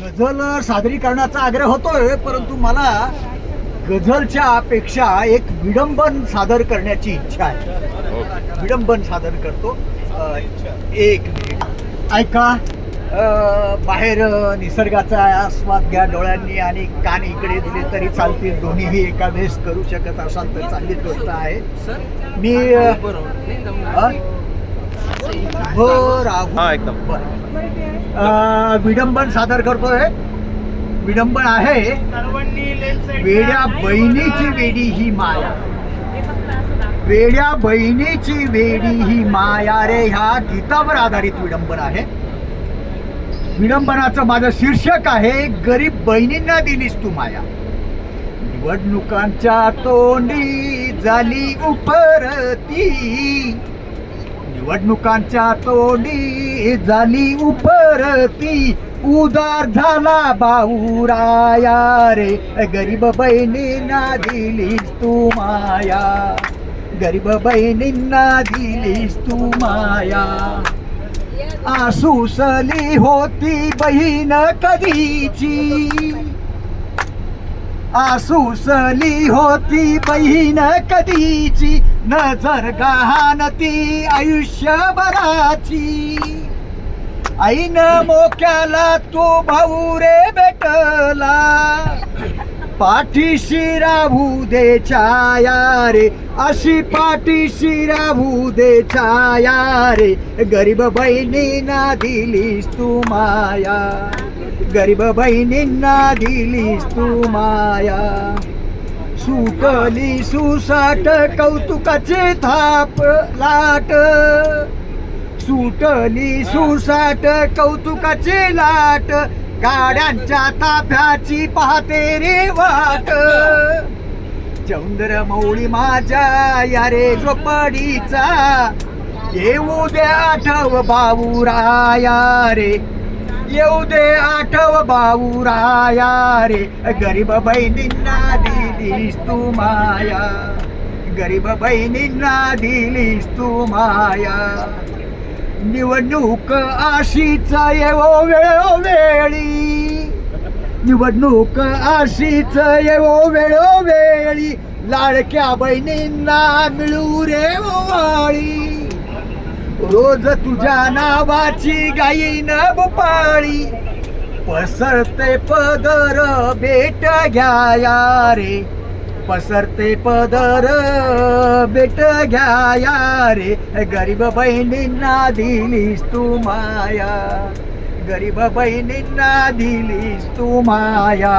गझल सादरीकरणाचा आग्रह होतोय, परंतु मला गझलच्या पेक्षा एक विडंबन सादर करण्याची इच्छा आहे. विडंबन सादर करतो. एक मिनिट ऐका. बाहेर निसर्गाचा आस्वाद घ्या डोळ्यांनी आणि कान इकडे दिले तरी चालतील. दोन्हीही एका वेळेस करू शकत असाल तर चांगलीच गोष्ट आहे. मी विडंबन सादर करतोय. विडंबन आहे वेड्या बहिणीची वेडी ही माया. वेड्या बहिणीची वेडी ही माया रे, ह्या गीतावर आधारित विडंबन आहे. विडंबनाचं माझं शीर्षक आहे गरीब बहिणींना दिलीस तू माया. निवडणुकांच्या तोंडी झाली उपरती. निवडणुकांच्या तोंडी झाली उपरती. उदार झाला बाहुराया रे, गरीब बहिणींना दिलीस तू माया. गरीब बहिणींना दिलीस तू माया. आसुसली होती बहीण कधीची. आसुसली होती बहीण कधीची. नजर गहाणती आयुष्यभराची. ऐन मोक्याला तो भाऊ रे भेटला. पाठीशी राहू दे छाया रे, अशी पाठीशी राहू दे छाया रे. गरीब बहिणींना दिलीस तू माया. गरीब बहिणींना दिलीस तू माया. सुटली सुसाट कौतुकाचे थाप लाट. सुटली सुसाट कौतुकाचे लाट. गाड्यांच्या ताफ्याची पाहते रे वाट. चंद्रमौळी माझ्या या रे झोपडीचा. येऊ दे आठव बाबूराया रे. येऊ दे आठव बाबूराया रे. गरीब बहिणींना दिलीस तू माया. गरीब बहिणींना दिलीस तू माया. निवडणूक अशीच येवो वेळोवेळी. निवडणूक अशीच येवो वेळोवेळी. लाडक्या बहिणींना मिळू रे ओवाळी. रोज तुझ्या नावाची गायीन भोपाळी. पसरते पदर भेट घ्याया रे. पसरते पदर भेट घ्याया रे. गरीब बहिणींना दिलीस तू माया. गरीब बहिणींना दिलीस तू माया.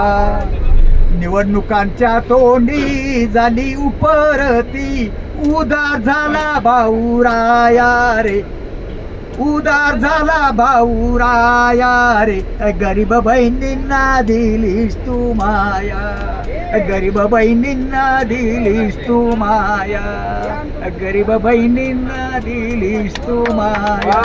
निवडणुकांच्या तोंडी झाली उपरती. उदार झाला बाहुराया रे. उदार झाला बाहुराया रे. गरीब बहिणींना दिलीस तू माया. गरीब बहिणींना दिलीस तू माया. गरीब बहिणींना दिलीस तू माया.